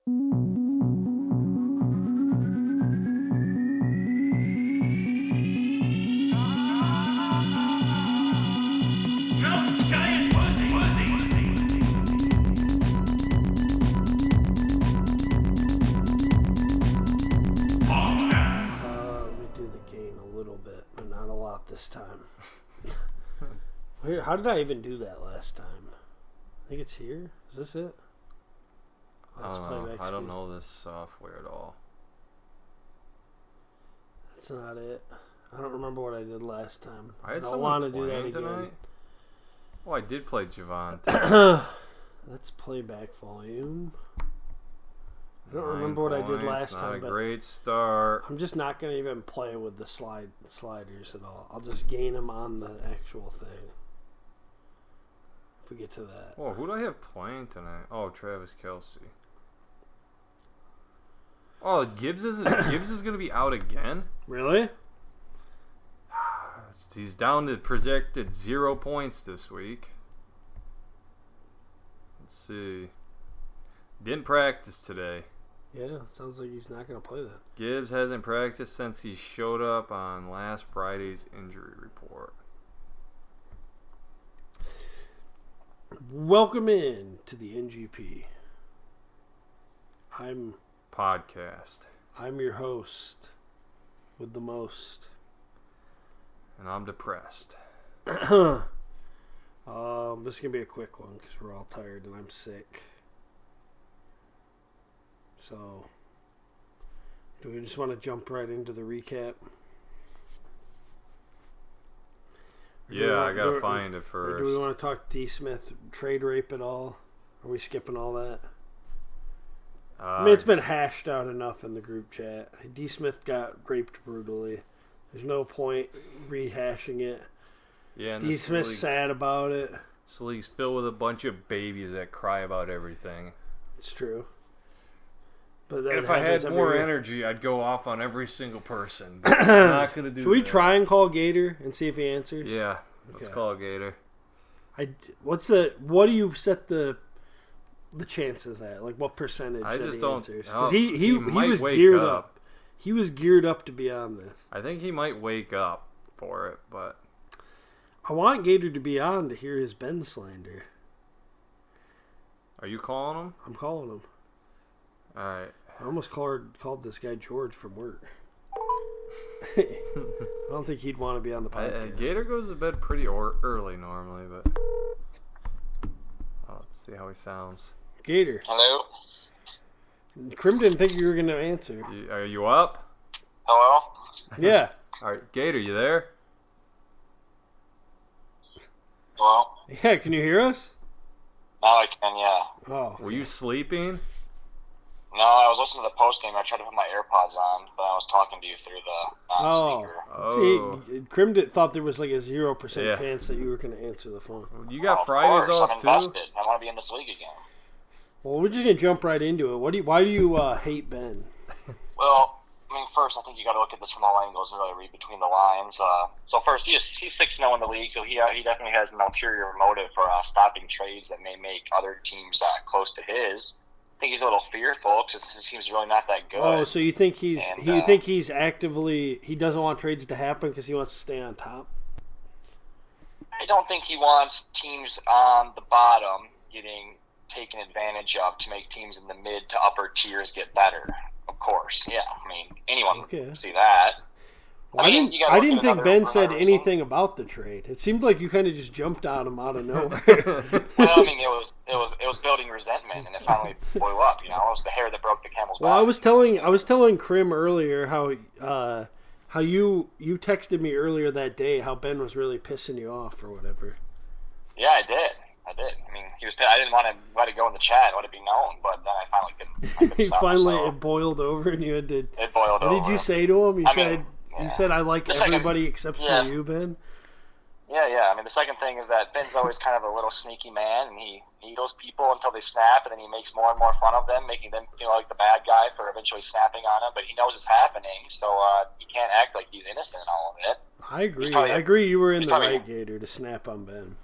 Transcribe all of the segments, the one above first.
This time. How did I even do that last time? I think it's here. Is this it? I don't know this software at all. That's not it. I don't remember what I did last time. I don't want to do that again. Tonight. Oh, I did play Javante. Let's play back volume. I don't remember what I did last time. Not a great start. I'm just not going to even play with the sliders at all. I'll just gain them on the actual thing. If we get to that. Oh, who do I have playing tonight? Oh, Travis Kelce. Oh, Gibbs is going to be out again? Really? He's down to projected 0 points this week. Let's see. Didn't practice today. Yeah, sounds like he's not going to play that. Gibbs hasn't practiced since he showed up on last Friday's injury report. Welcome in to the NGP. Podcast. I'm your host with the most. And I'm depressed. This is going to be a quick one because we're all tired and I'm sick. So, do we just want to jump right into the recap? Yeah, I gotta find it first. Do we want to talk D. Smith trade rape at all? Are we skipping all that? I mean, it's been hashed out enough in the group chat. D. Smith got raped brutally. There's no point rehashing it. Yeah, D. Smith's sad about it. This league's filled with a bunch of babies that cry about everything. It's true. But if I had more energy, I'd go off on every single person. But I'm not going to do that. Should we try and call Gator and see if he answers? Yeah, let's call Gator. What do you set the chances at? Like, what percentage that he answers? Because he was geared up. He was geared up to be on this. I think he might wake up for it, but I want Gator to be on to hear his Ben slander. Are you calling him? I'm calling him. All right. I almost called this guy George from work. I don't think he'd want to be on the podcast. Gator goes to bed pretty early normally, but let's see how he sounds. Gator. Hello? Krim didn't think you were going to answer. Are you up? Hello? Yeah. All right, Gator, you there? Hello? Yeah, can you hear us? Now I can, yeah. Oh. Were you sleeping? No, I was listening to the post game. I tried to put my AirPods on, but I was talking to you through the speaker. See, Krim thought there was like a 0% chance that you were going to answer the phone. You got Fridays off I'm too? invested. I want to be in this league again. Well, we're just going to jump right into it. Why do you hate Ben? Well, I mean, first, I think you got to look at this from all angles and really read between the lines. So first, he's 6-0 in the league, so he definitely has an ulterior motive for stopping trades that may make other teams close to his. I think he's a little fearful because his team's really not that good. Oh, so you think he doesn't want trades to happen because he wants to stay on top? I don't think he wants teams on the bottom getting taken advantage of to make teams in the mid to upper tiers get better. Of course, yeah. I mean, anyone would see that. Well, I didn't think Ben said anything about the trade. It seemed like you kind of just jumped on him out of nowhere. Well, I mean, it was building resentment, and it finally blew up. You know, it was the hair that broke the camel's back. Well, I was telling Krim earlier how you texted me earlier that day how Ben was really pissing you off or whatever. Yeah, I did. I mean, I didn't want to let it go in the chat, let it be known, but then I finally couldn't. It boiled over, and you had to. It boiled over. What did you say to him? You said I like everybody except for you, Ben. Yeah. I mean, the second thing is that Ben's always kind of a little sneaky man, and he needles people until they snap, and then he makes more and more fun of them, making them feel like the bad guy for eventually snapping on him. But he knows it's happening, so he can't act like he's innocent in all of it. I agree. I agree. You were in the right, Gator, to snap on Ben.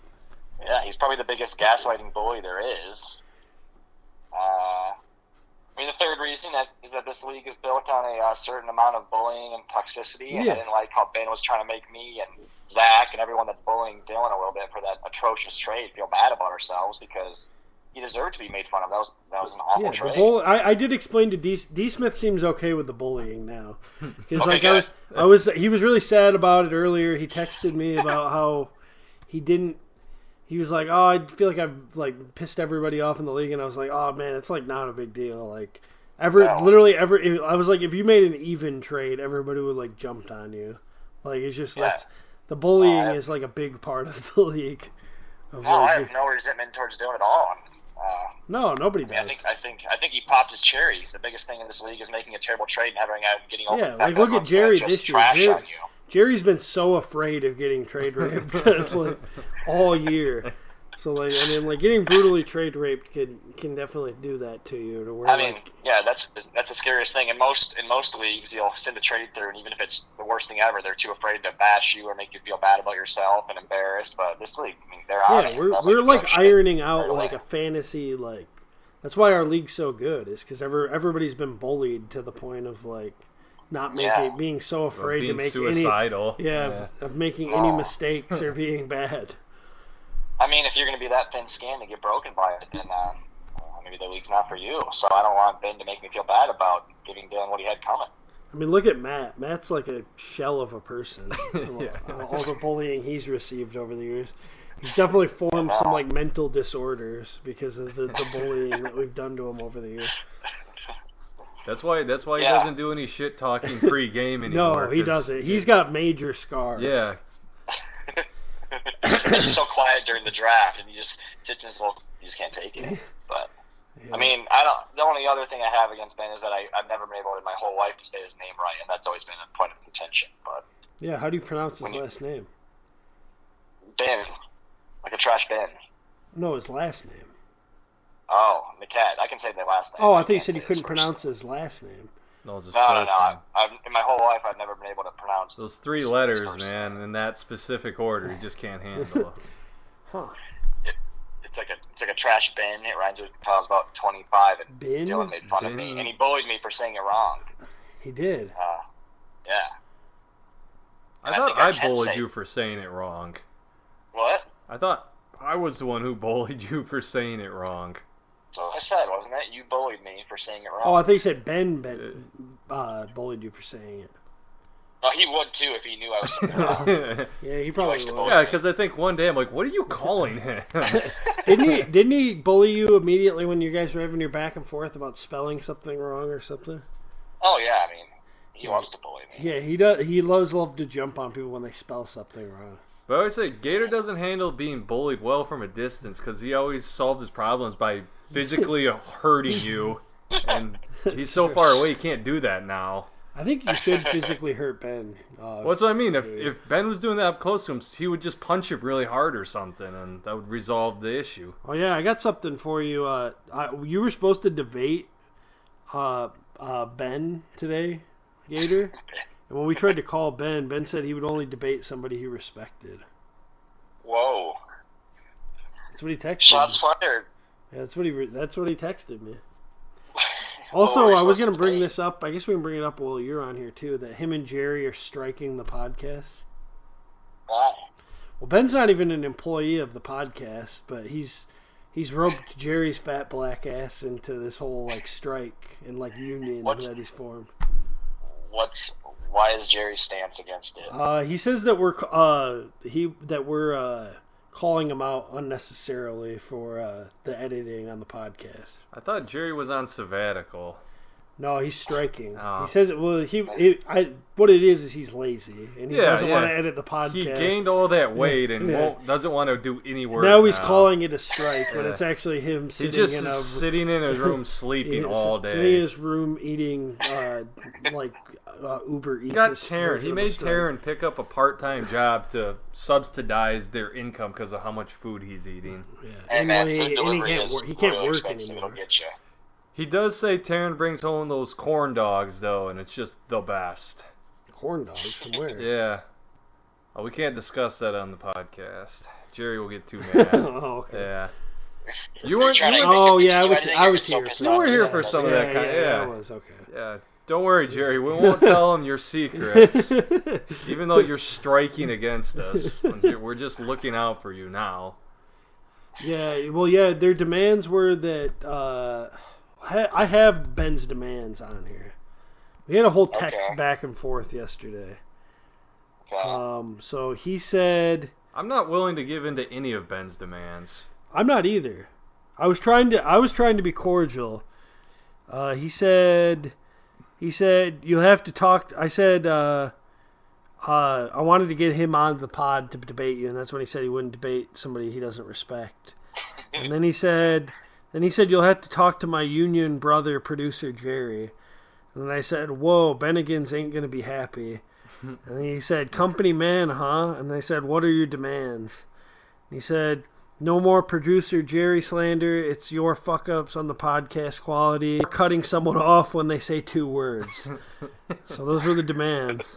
Yeah, he's probably the biggest gaslighting bully there is. I mean, reason is that this league is built on a certain amount of bullying and toxicity, and I didn't like how Ben was trying to make me and Zach and everyone that's bullying Dylan a little bit for that atrocious trade feel bad about ourselves because he deserved to be made fun of. That was an awful trade. I did explain to D Smith seems okay with the bullying now because he was really sad about it earlier. He texted me about how he didn't. He was like, "Oh, I feel like I've like pissed everybody off in the league," and I was like, "Oh man, it's like not a big deal." Like, I was like, if you made an even trade, everybody would like jumped on you. Like, it's just the bullying is like a big part of the league. I have no resentment towards Dylan at all. No, nobody does. I think he popped his cherry. The biggest thing in this league is making a terrible trade and having getting over. Yeah, like look at Jerry this year. Jerry's been so afraid of getting trade raped like, all year. So like, I mean, like getting brutally trade raped can definitely do that to you. To where, that's the scariest thing. In most leagues, you'll send a trade through, and even if it's the worst thing ever, they're too afraid to bash you or make you feel bad about yourself and embarrassed. But this league, I mean, they're out. Yeah, we're like ironing out like a fantasy like. That's why our league's so good. Is because everybody's been bullied to the point of like. Not being so afraid to make suicidal. Of making any mistakes or being bad. I mean, if you're going to be that thin-skinned and get broken by it, then maybe the league's not for you. So I don't want Ben to make me feel bad about giving Dylan what he had coming. I mean, look at Matt. Matt's like a shell of a person. All the bullying he's received over the years. He's definitely formed some like mental disorders because of the bullying that we've done to him over the years. That's why he doesn't do any shit talking pre-game anymore. No, he doesn't. He's got major scars. Yeah. He's so quiet during the draft, and he just sits in his little. You just can't take it. But I mean, the only other thing I have against Ben is that I've never been able in my whole life to say his name right, and that's always been a point of contention. But yeah, how do you pronounce his last name? Ben, like a trash bin. No, his last name. Oh, the cat. I can say the last name. Oh, I thought you said you couldn't pronounce his last name. No, in my whole life, I've never been able to pronounce those three letters, man, in that specific order. You just can't handle. It's like a trash bin. It rhymes with I was about 25, and bin? Dylan made fun of me, and he bullied me for saying it wrong. He did. Yeah. I thought I bullied you for saying it wrong. What? I thought I was the one who bullied you for saying it wrong. So I said, wasn't it? You bullied me for saying it wrong. Oh, I think you said Ben bullied you for saying it. Oh, he would too if he knew I was saying it wrong. Yeah, he probably would. Yeah, because I think one day I'm like, what are you calling him? Didn't he bully you immediately when you guys were having your back and forth about spelling something wrong or something? Oh, yeah, I mean, he loves to bully me. Yeah, he does. He loves to jump on people when they spell something wrong. But I always say Gator doesn't handle being bullied well from a distance because he always solves his problems by physically hurting you, and he's so far away he can't do that now. I think you should physically hurt Ben. What's what I mean? If Ben was doing that up close to him, he would just punch him really hard or something, and that would resolve the issue. Oh yeah, I got something for you. You were supposed to debate Ben today, Gator. And when we tried to call Ben said he would only debate somebody he respected. Whoa. That's what he texted Shots me. fired. Yeah, that's what he texted me. Also, I was going to bring this up. I guess we can bring it up while you're on here, too, that him and Jerry are striking the podcast. Why? Well, Ben's not even an employee of the podcast, but he's roped Jerry's fat black ass into this whole, like, strike and, like, union that he's formed. Why is Jerry's stance against it? He says that we're calling him out unnecessarily for the editing on the podcast. I thought Jerry was on sabbatical. No, he's striking. Oh. He says it. Well, what it is he's lazy and he doesn't want to edit the podcast. He gained all that weight and doesn't want to do any work. Now he's calling it a strike when it's actually him sitting sitting in his room sleeping all day. Sitting in his room eating Uber Eats. He made Taryn pick up a part-time job to subsidize their income because of how much food he's eating. Yeah. And he can't work anymore. He does say Taryn brings home those corn dogs, though, and it's just the best. Corn dogs? From where? Yeah. Oh, we can't discuss that on the podcast. Jerry will get too mad. Oh, okay. Yeah. You weren't. Oh yeah, I was here. You were here for some of that kind. Yeah, I was okay. Yeah. Don't worry, Jerry. We won't tell them your secrets, even though you're striking against us. We're just looking out for you now. Yeah. Well, yeah. Their demands were that I have Ben's demands on here. We had a whole text back and forth yesterday. Okay. So he said, I'm not willing to give in to any of Ben's demands. I'm not either. I was trying to be cordial. He said you'll have to talk. I said I wanted to get him on the pod to debate you, and that's when he said he wouldn't debate somebody he doesn't respect. And then he said you'll have to talk to my union brother producer Jerry. And then I said, whoa, Bennigan's ain't gonna be happy. And he said, company man, huh? And I said, what are your demands? And he said, no more producer Jerry slander. It's your fuck-ups on the podcast quality. Cutting someone off when they say 2 words. So those were the demands.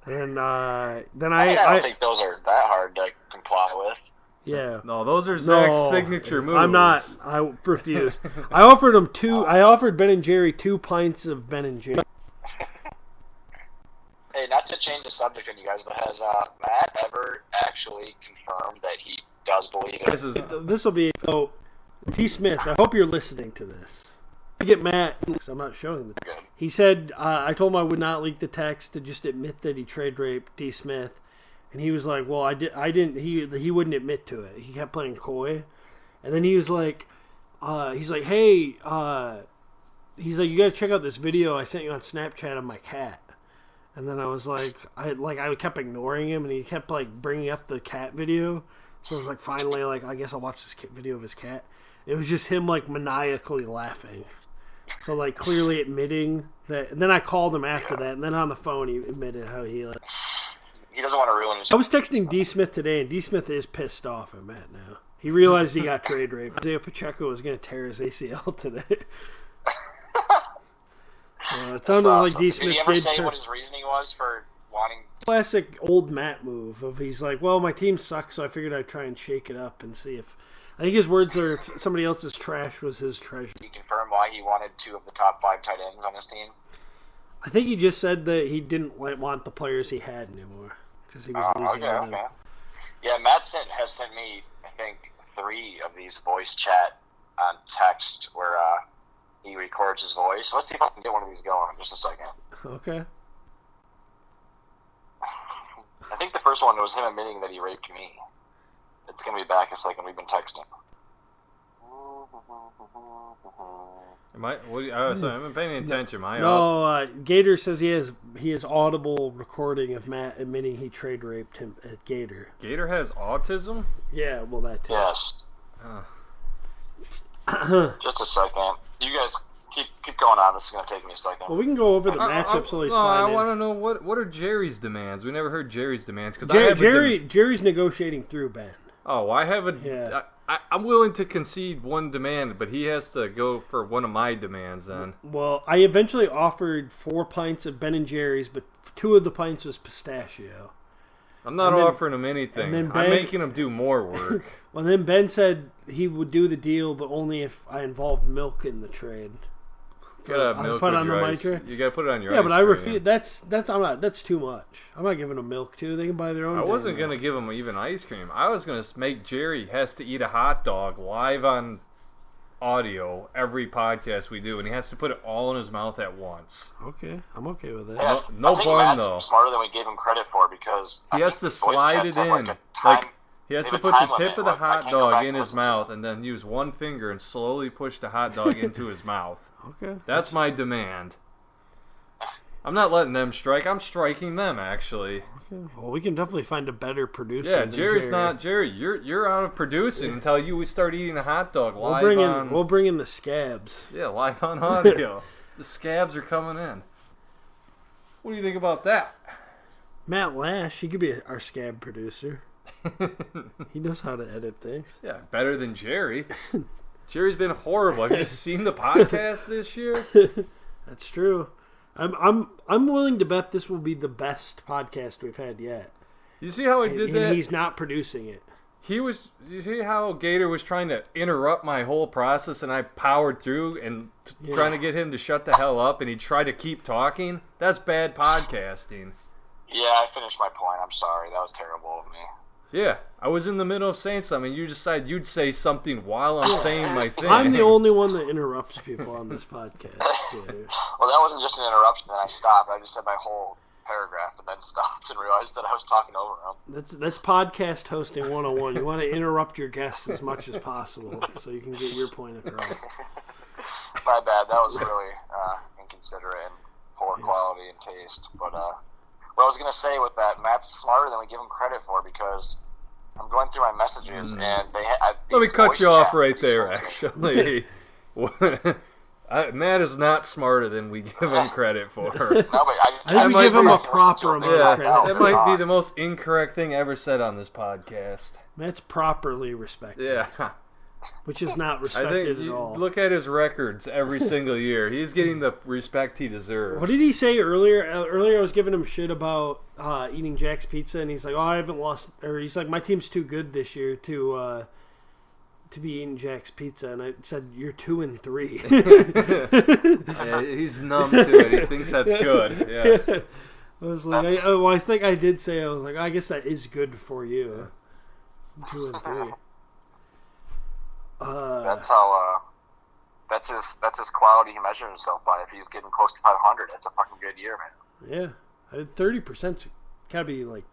And then I don't think those are that hard to comply with. Yeah. No, those are Zach's signature moves. I'm not. I refuse. I offered Ben and Jerry 2 pints of Ben and Jerry. Hey, not to change the subject on you guys, but has Matt ever actually confirmed that he does believe it? This will be... So, T. Smith, I hope you're listening to this. I get Matt, because I'm not showing the text. He said, I told him I would not leak the text to just admit that he trade raped D. Smith. And he was like, well, I didn't, he wouldn't admit to it. He kept playing coy. And then he was like, hey, he's like, you gotta check out this video I sent you on Snapchat of my cat. And then I was like, I kept ignoring him, and he kept like bringing up the cat video. So I was like, finally, like, I guess I'll watch this video of his cat. It was just him like maniacally laughing. So like clearly admitting that. And then I called him after that, and then on the phone he admitted how he like. He doesn't want to ruin his... I was texting D. Smith today, and D. Smith is pissed off at Matt now. He realized he got trade raped. Isaiah Pacheco was going to tear his ACL today. It sounded awesome. Like D. Smith did. Did he ever say what his reasoning was for wanting... Classic old Matt move of he's like, well, my team sucks, so I figured I'd try and shake it up and see if... I think his words are, if somebody else's trash was his treasure. Did he confirm why he wanted 2 of the top 5 tight ends on his team? I think he just said that he didn't want the players he had anymore. Because he was losing them. Okay. Yeah, Matt has sent me, I think, 3 of these voice chat on text where he records his voice. Let's see if I can get one of these going in just a second. Okay. I think the first one was him admitting that he raped me. It's going to be back a second. We've been texting. I haven't been paying attention. Gator says he has audible recording of Matt admitting he trade raped him at Gator. Gator has autism? Yeah, well that too. Yes. Just a second. You guys keep going on. This is going to take me a second. Well, we can go over the matchups. I want to know what are Jerry's demands. We never heard Jerry's demands because Jerry's negotiating through Ben. Oh, I have a. Yeah. I'm willing to concede one demand, but he has to go for one of my demands then. Well, I eventually offered 4 pints of Ben and Jerry's, but 2 of the pints was pistachio. I'm not offering him anything. I'm making him do more work. Well, then Ben said he would do the deal, but only if I involved milk in the trade. You gotta milk put on the mitra. You gotta put it on your ice cream. Yeah, but I refuse. That's too much. I'm not giving them milk too. They can buy their own. I wasn't gonna give them even ice cream. I was gonna make Jerry has to eat a hot dog live on audio every podcast we do, and he has to put it all in his mouth at once. Okay, I'm okay with that. Yeah, no bun though. Smarter than we gave him credit for because he has to slide it in. He has to put the tip of the hot dog in his mouth and then use one finger and slowly push the hot dog into his mouth. Okay. That's my demand. I'm not letting them strike. I'm striking them, actually. Okay. Well, we can definitely find a better producer. Yeah, Jerry's not Jerry. You're out of producing until we start eating a hot dog live on. We'll bring in the scabs. Yeah, live on audio. The scabs are coming in. What do you think about that? Matt Lash, he could be our scab producer. He knows how to edit things. Yeah, better than Jerry. Jerry's been horrible. Have you seen the podcast this year? That's true. I'm willing to bet this will be the best podcast we've had yet. You see how I did that? And he's not producing it. You see how Gator was trying to interrupt my whole process, and I powered through and trying to get him to shut the hell up, and he tried to keep talking? That's bad podcasting. Yeah, I finished my point. I'm sorry. That was terrible of me. Yeah, I was in the middle of saying something. You decided you'd say something while I'm saying my thing. I'm the only one that interrupts people on this podcast. Well, that wasn't just an interruption, and I stopped. I just said my whole paragraph and then stopped and realized that I was talking over him. That's podcast hosting 101. You want to interrupt your guests as much as possible so you can get your point across. My bad. That was really inconsiderate and poor quality and taste. But what I was going to say with that, Matt's smarter than we give him credit for, because I'm going through my messages and they let me cut you off right there, actually. Matt is not smarter than we give him credit for. No, but I give him a proper amount of credit. That might be the most incorrect thing ever said on this podcast. Matt's properly respected. Yeah. Which is not respected at all. Look at his records every single year. He's getting the respect he deserves. What did he say earlier? Earlier I was giving him shit about eating Jack's Pizza, and he's like, I haven't lost... Or he's like, my team's too good this year to be eating Jack's Pizza. And I said, you're 2-3. Yeah, he's numb to it. He thinks that's good. Yeah. I was like, I think I did say, I was like, I guess that is good for you. 2-3. That's how. That's his quality he measures himself by. If he's getting close to 500, that's a fucking good year, man. Yeah, 30%'s gotta be like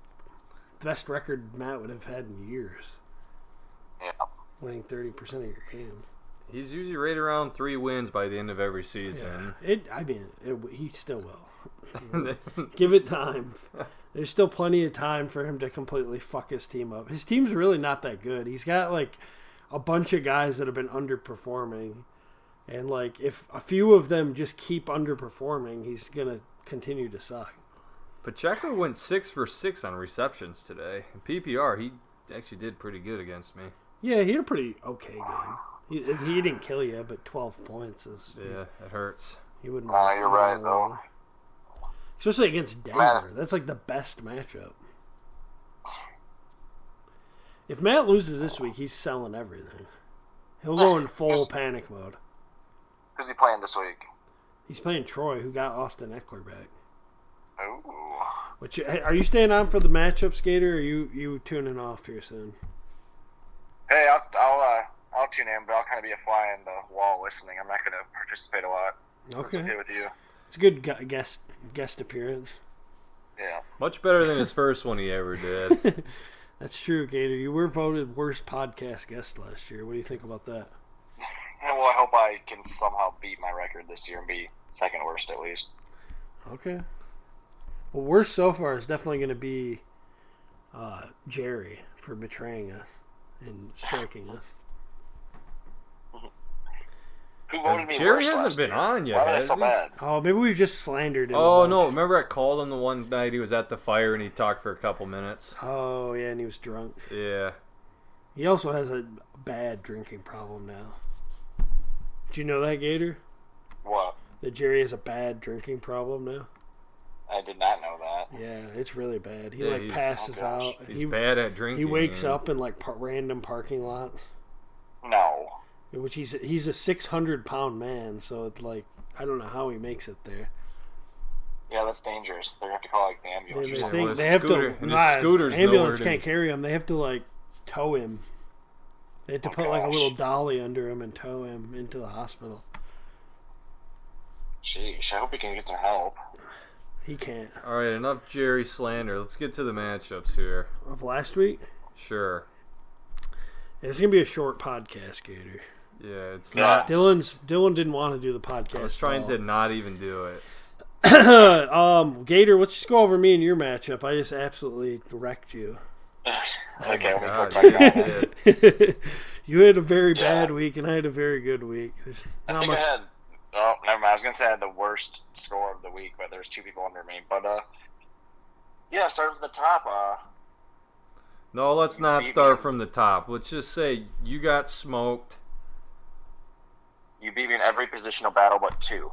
the best record Matt would have had in years. Yeah, winning 30% of your games. He's usually right around 3 wins by the end of every season. Yeah. He still will. Give it time. There's still plenty of time for him to completely fuck his team up. His team's really not that good. He's got like a bunch of guys that have been underperforming, and like if a few of them just keep underperforming, he's gonna continue to suck. Pacheco went 6 for 6 on receptions today. In PPR, he actually did pretty good against me. Yeah, he had a pretty okay game. He didn't kill you, but 12 points is... Yeah, it hurts. He wouldn't. You're right, though. Especially against Denver. That's like the best matchup. If Matt loses this week, he's selling everything. He'll go in full panic mode. Who's he playing this week? He's playing Troy, who got Austin Eckler back. Ooh. Are you staying on for the matchup, Skater, or are you tuning off here soon? Hey, I'll tune in, but I'll kind of be a fly in the wall listening. I'm not going to participate a lot. Okay. It's okay with you. It's a good guest appearance. Yeah. Much better than his first one he ever did. That's true, Gator. You were voted worst podcast guest last year. What do you think about that? Well, I hope I can somehow beat my record this year and be second worst at least. Okay. Well, worst so far is definitely going to be Jerry for betraying us and striking us. Who voted me Jerry worst hasn't been year? on yet, Why has was I so he? bad? Oh, maybe we've just slandered him. Oh, no. Remember I called him the one night he was at the fire and he talked for a couple minutes? Oh, yeah, and he was drunk. Yeah. He also has a bad drinking problem now. Do you know that, Gator? What? That Jerry has a bad drinking problem now? I did not know that. Yeah, it's really bad. He Yeah, passes out. He's bad at drinking. He wakes up in like random parking lots. No. Which he's a 600-pound man, so it's like I don't know how he makes it there. Yeah, that's dangerous. They have to call like the ambulance. Ambulance can't carry him. They have to like tow him. They have to put like a little dolly under him and tow him into the hospital. Sheesh, I hope he can get some help. He can't. All right, enough Jerry slander. Let's get to the matchups here. Of last week? Sure. It's going to be a short podcast, Gator. Yeah, it's not. Dylan didn't want to do the podcast. I was trying to not even do it. Gator, let's just go over me and your matchup. I just absolutely wrecked you. Okay, God, you had a very bad week, and I had a very good week. I think I had... Oh, never mind. I was going to say I had the worst score of the week, but there's 2 people under me. But, yeah, start from the top. No, let's not start from the top. Let's just say you got smoked. You beat me in every positional battle but 2.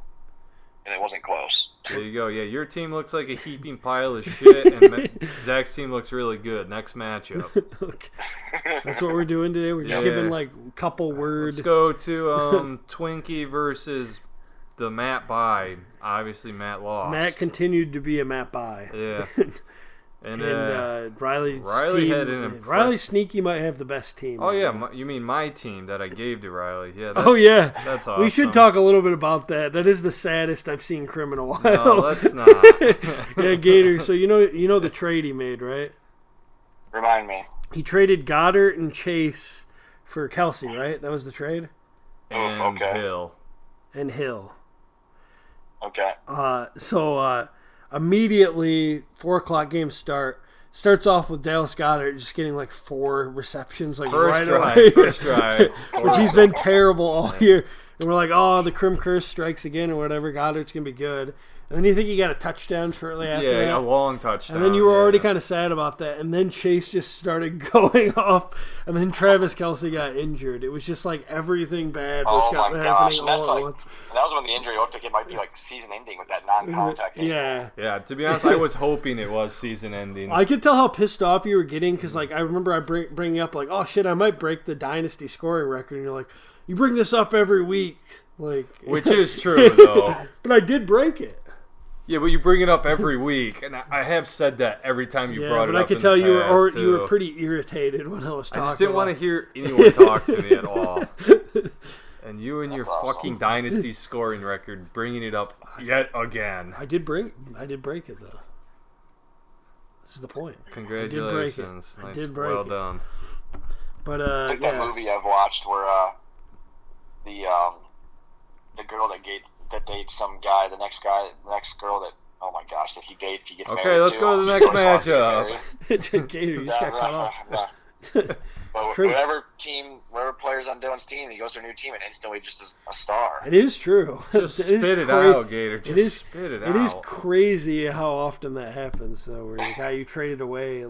and it wasn't close. There you go. Yeah, your team looks like a heaping pile of shit, and Zach's team looks really good. Next matchup. Okay. That's what we're doing today. We're just giving like a couple words. Let's go to Twinkie versus the Matt Bye. Obviously, Matt lost. Matt continued to be a Matt Bye. Yeah. And Riley team, had an impressive... Riley Sneaky might have the best team. Oh, yeah. You mean my team that I gave to Riley. Yeah. That's awesome. We should talk a little bit about that. That is the saddest I've seen Crim in a while. No, let's not. Yeah, Gator. So you know the trade he made, right? Remind me. He traded Goddard and Chase for Kelsey, right? That was the trade? And Hill. And Hill. Okay. So immediately, 4 o'clock game starts off with Dallas Goedert just getting like 4 receptions, like first right away. First drive. Which he's been terrible all year. And we're like, oh, the Crim curse strikes again or whatever. Goddard's going to be good. And then you think he got a touchdown shortly after that. Yeah, a long touchdown. And then you were already kind of sad about that. And then Chase just started going off. And then Travis Kelce got injured. It was just like everything bad was happening all at once. And that was when the injury looked like it might be like season ending with that non-contact injury. Yeah. Yeah, to be honest, I was hoping it was season ending. I could tell how pissed off you were getting because like, I remember I bring up like, oh shit, I might break the Dynasty scoring record. And you're like, you bring this up every week. Like, which is true, though. But I did break it. Yeah, but you bring it up every week, and I have said that every time you brought it up. But I could tell you were pretty irritated when I was talking. I just didn't want to hear anyone talk to me at all. And you and your fucking Dynasty scoring record, bringing it up yet again. I did break it though. This is the point. Congratulations! I did break it. Well done. But it's like that movie I've watched where the girl that dates some guy, the next girl that, oh my gosh, that he dates, he gets married. Okay, let's go to the next matchup. Gator, you just got cut off. But whatever player's on Dylan's team, he goes to a new team and instantly just is a star. It is true. Just spit it out, Gator. Spit it out. It is crazy how often that happens, though, where the guy you traded away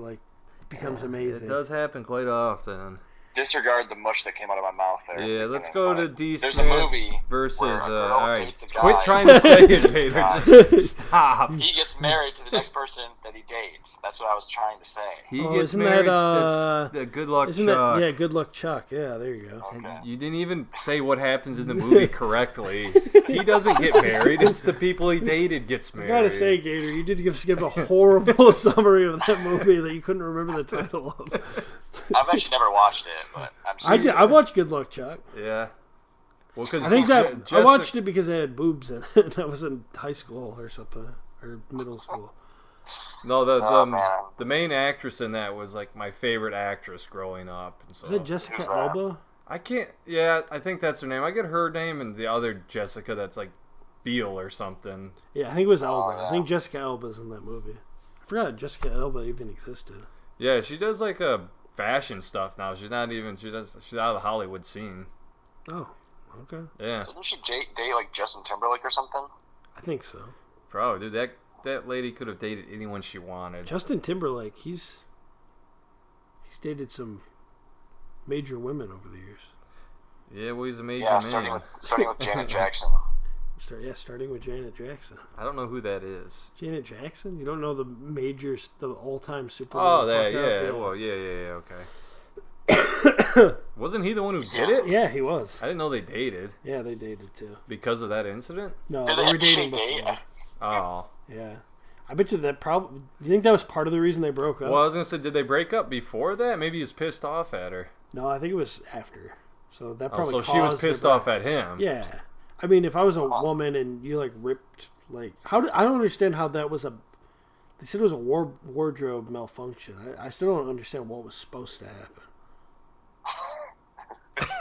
becomes amazing. It does happen quite often. Disregard the mush that came out of my mouth there. Yeah, let's go to D. There's Smith a movie versus. All right, quit trying to say it, Gator. Just stop. He gets married to the next person that he dates. That's what I was trying to say. He gets married. That's the Good Luck Chuck. Good Luck Chuck. Yeah, there you go. Okay. You didn't even say what happens in the movie correctly. He doesn't get married. It's the people he dated gets married. I gotta say, Gator, you did give a horrible summary of that movie that you couldn't remember the title of. I've actually never watched it, but I'm I watched Good Luck Chuck. Yeah. Well, because I think I watched it because it had boobs in it. And I was in high school or something, or middle school. No, the main actress in that was like my favorite actress growing up. And so, is it Jessica Alba? I can't. Yeah, I think that's her name. I get her name and the other Jessica that's like Beale or something. Yeah, I think it was Alba. Yeah. I think Jessica Alba's in that movie. I forgot Jessica Alba even existed. Yeah, she does like a fashion stuff now. She's out of the Hollywood scene. Oh, okay. Yeah. Didn't she date like Justin Timberlake or something? I think so. Bro, dude, that lady could have dated anyone she wanted. Justin Timberlake, he's dated some major women over the years. Yeah, well, he's a major man. Starting with Janet Jackson. Starting with Janet Jackson. I don't know who that is. Janet Jackson? You don't know the all-time Super Bowl? Oh, that, yeah. Well, yeah, okay. Wasn't he the one who did it? Yeah, he was. I didn't know they dated. Yeah, they dated too. Because of that incident? No, they were dating before. Oh. Yeah. I bet you that probably... Do you think that was part of the reason they broke up? Well, I was going to say, did they break up before that? Maybe he was pissed off at her. No, I think it was after. So that probably so she was pissed off at him. Yeah. I mean, if I was a woman and you ripped I don't understand how that was they said it was a wardrobe malfunction. I still don't understand what was supposed to happen.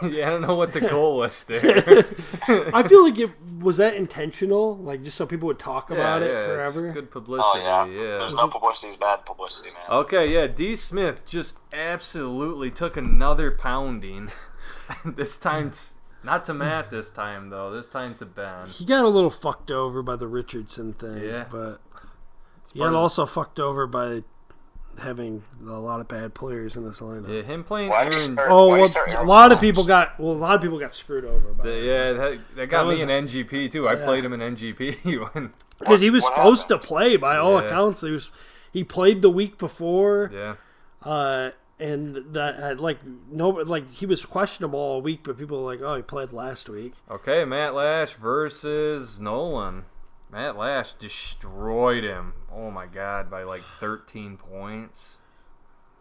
Yeah, I don't know what the goal was there. I feel like was that intentional, just so people would talk about it forever. It's good publicity. Oh yeah, there's no publicity is bad publicity, man. Okay, yeah, D. Smith just absolutely took another pounding. This time. Not to Matt this time, though. This time to Ben. He got a little fucked over by the Richardson thing. Yeah. But he got also fucked over by having a lot of bad players in this lineup. Yeah, him playing Why did he Aaron. start- Oh, why did he well, start a Aaron lot of Jones? people got screwed over by that. Yeah, that got was me in NGP too. I played him in NGP when. Because he was What supposed happened? to play by all Yeah. accounts. He played the week before. Yeah. And that he was questionable all week, but people were like, "Oh, he played last week." Okay, Matt Lash versus Nolan. Matt Lash destroyed him. Oh my God, by like 13 points.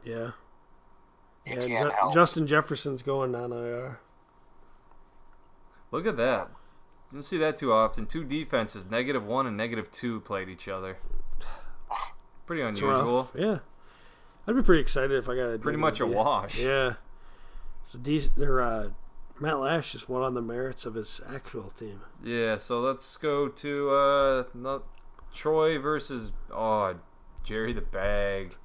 Yeah. You And can't help. Justin Jefferson's going on IR. Look at that. Didn't see that too often. Two defenses, -1 and -2, played each other. Pretty It's unusual. rough. Yeah. I'd be pretty excited if I got a Pretty much a wash. Yeah. Matt Lash just won on the merits of his actual team. Yeah, so let's go to Troy versus Jerry the Bag.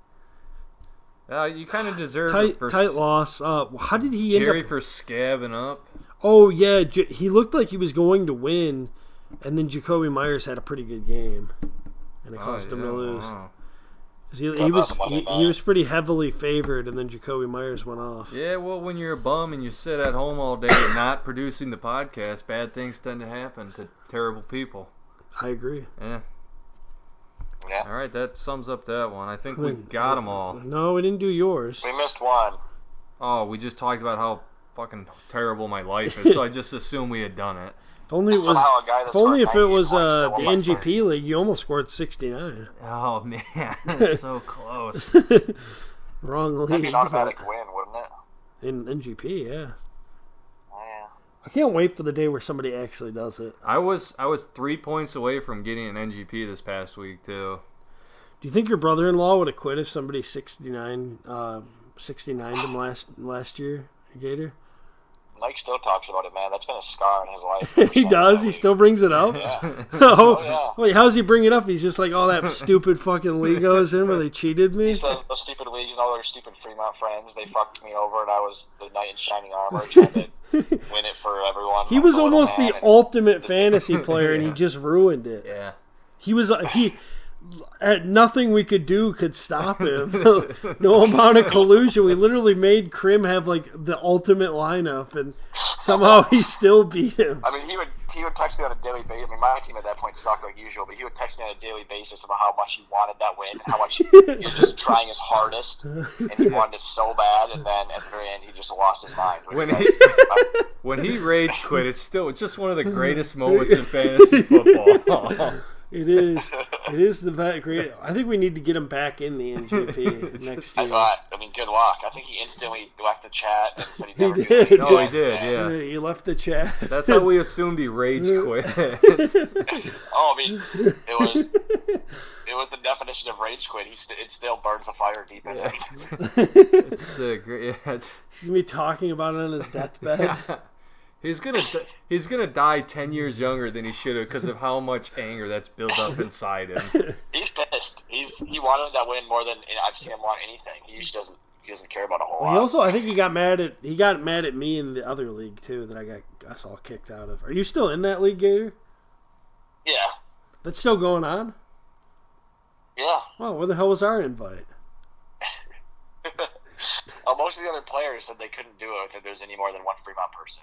You kind of deserve it for tight loss. How did he Jerry end up? for scabbing up. Oh yeah, he looked like he was going to win, and then Jacoby Myers had a pretty good game, and it caused him to lose. Wow. He was pretty heavily favored, and then Jacoby Myers went off. Yeah, well, when you're a bum and you sit at home all day and not producing the podcast, bad things tend to happen to terrible people. I agree. Yeah. Yeah. All right, that sums up that one. I think we've got them all. No, we didn't do yours. We missed one. Oh, we just talked about how fucking terrible my life is, so I just assumed we had done it. If only it was. Somehow a guy that If only scored if it 98 was points still the won by NGP league, you almost scored 69. Oh, man, that's so close. Wrong That'd be league. an automatic win, wouldn't it? In NGP, yeah. Yeah. I can't wait for the day where somebody actually does it. I was 3 points away from getting an NGP this past week, too. Do you think your brother-in-law would have quit if somebody 69'd him last year, Gator? Mike still talks about it, man. That's been a scar in his life. He does? He still brings it up? Yeah. Oh, yeah. Wait, how's he bring it up? He's just like, oh, that stupid fucking league I was in where they cheated me? He says those stupid leagues and all their stupid Fremont friends, they fucked me over, and I was the knight in shining armor trying to win it for everyone. He was I'm a little almost man, the and ultimate fantasy player, and he just ruined it. Yeah. At nothing we could do could stop him. No amount of collusion. We literally made Krim have like the ultimate lineup, and somehow he still beat him. I mean, he would text me on a daily basis. I mean, my team at that point sucked like usual, but he would text me on a daily basis about how much he wanted that win, how much he was just trying his hardest, and he wanted it so bad, and then at the very end, he just lost his mind. When he rage quit, it's just one of the greatest moments in fantasy football. It is. It is the great. I think we need to get him back in the NGP next year. I mean, good luck. I think he instantly left the chat and said he'd never do did. it No, again. he did, yeah. He left the chat. That's how we assumed he rage quit. Oh, I mean, it was the definition of rage quit. It still burns the fire deep in him. It's great. Yeah, He's gonna be talking about it on his deathbed. He's gonna die 10 years younger than he should have because of how much anger that's built up inside him. He's pissed. He wanted that win more than I've seen him want anything. He usually doesn't care about a whole He lot. also, I think he got mad at me in the other league too that I saw kicked out of. Are you still in that league, Gator? Yeah. That's still going on? Yeah. Oh, where the hell was our invite? Most of the other players said they couldn't do it if there's any more than one Fremont person.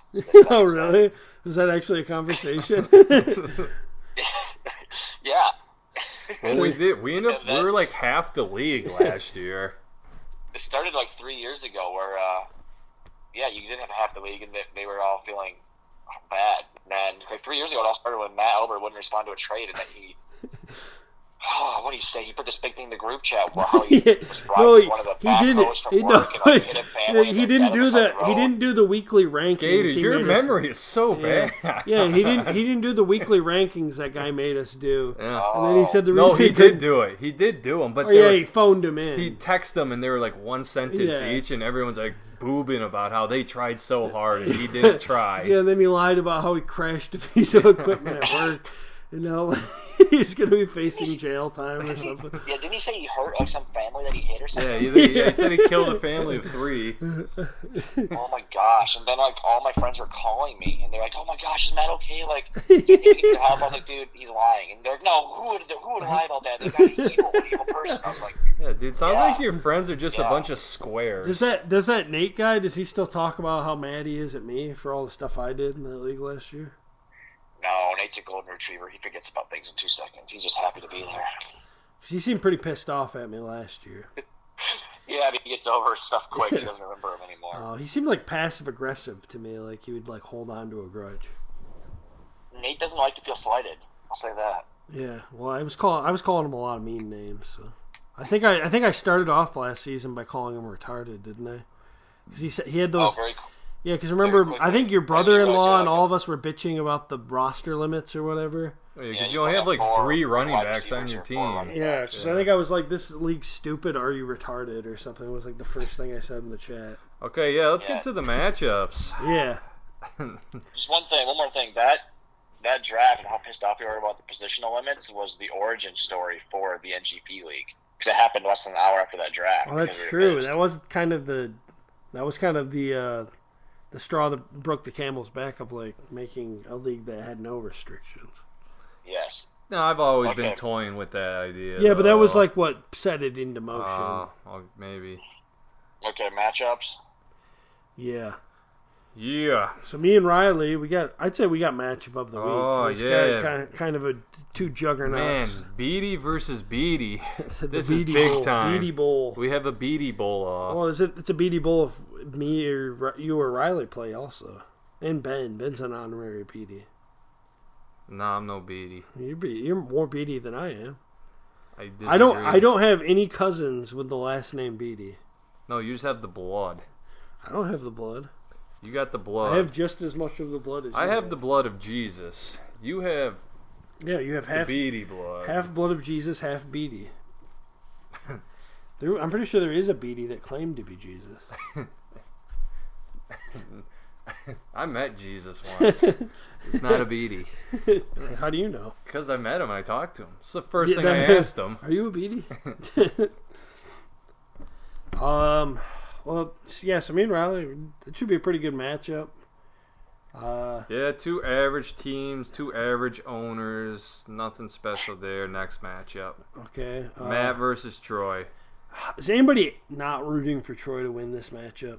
Oh, really? Was that actually a conversation? Yeah. Well, we did. We were like half the league last year. It started like 3 years ago where, you did have half the league and they were all feeling bad. And then like 3 years ago, it all started when Matt Elbert wouldn't respond to a trade, and then he... what do you say? He put this big thing in the group chat about how he was driving one of the backhoes from work and like hit a family. He didn't do that. He didn't do the weekly rankings. Gator, your memory is so bad. Yeah, he didn't do the weekly rankings that guy made us do. Yeah. And then he said the reason No, he did do it. He did do them, but he phoned him in. He texted them, and they were like one sentence each, and everyone's like boobing about how they tried so hard and he didn't try. Yeah, and then he lied about how he crashed a piece of equipment at work. He's going to be facing jail time or something. Yeah, didn't he say he hurt like some family that he hit or something? Yeah, he said he killed a family of 3. Oh my gosh! And then like all my friends were calling me, and they're like, "Oh my gosh, is Matt okay? Like, do you need to get your help?" I was like, "Dude, he's lying." And they're like, "No, who would lie about that? They're not an evil person." I was like, "Yeah, dude, sounds like your friends are just a bunch of squares." Does that Nate guy? Does he still talk about how mad he is at me for all the stuff I did in the league last year? No, Nate's a golden retriever. He forgets about things in 2 seconds. He's just happy to be there. He seemed pretty pissed off at me last year. Yeah, but he gets over stuff quick. He doesn't remember him anymore. He seemed like passive aggressive to me. Like he would like hold on to a grudge. Nate doesn't like to feel slighted. I'll say that. Yeah. Well, I was calling him a lot of mean names. So I think I started off last season by calling him retarded, didn't I? Because he had those. Oh, very cool. Yeah, because remember, I think your brother-in-law and all of us were bitching about the roster limits or whatever. Because you only have like 3 running backs on your team. Yeah, because I think I was like, this league's stupid, are you retarded, or something. It was like the first thing I said in the chat. Okay, let's get to the matchups. Yeah. Just one more thing. That draft and how pissed off we were about the positional limits was the origin story for the NGP League. Because it happened less than an hour after that draft. Oh, that's true. That was kind of the straw that broke the camel's back of like making a league that had no restrictions. Yes. No, I've always been toying with that idea. Yeah, but that was like what set it into motion. Maybe. Okay, matchups. Yeah. Yeah. So me and Riley, I'd say we got matchup of the week. Oh, yeah. Kind of a 2 juggernauts. Man, Beatty versus Beatty. This is Beatty big Bowl. time. Beatty Bowl. We have a Beatty Bowl off. Well, it's a Beatty Bowl if me or you or Riley play also. And Ben. Ben's an honorary Beatty. Nah, I'm no Beatty. You're more Beatty than I am. I don't have any cousins with the last name Beatty. No, you just have the blood. I don't have the blood. You got the blood. I have just as much of the blood as you. I have the blood of Jesus. You have you have half the Beatty blood. Half blood of Jesus, half Beatty. I'm pretty sure there is a Beatty that claimed to be Jesus. I met Jesus once. It's not a Beatty. How do you know? Because I met him and I talked to him. It's the first thing I asked him. Are you a Beatty? Well, yeah, so me and Riley, it should be a pretty good matchup. 2 average teams, 2 average owners. Nothing special there. Next matchup. Okay. Matt versus Troy. Is anybody not rooting for Troy to win this matchup?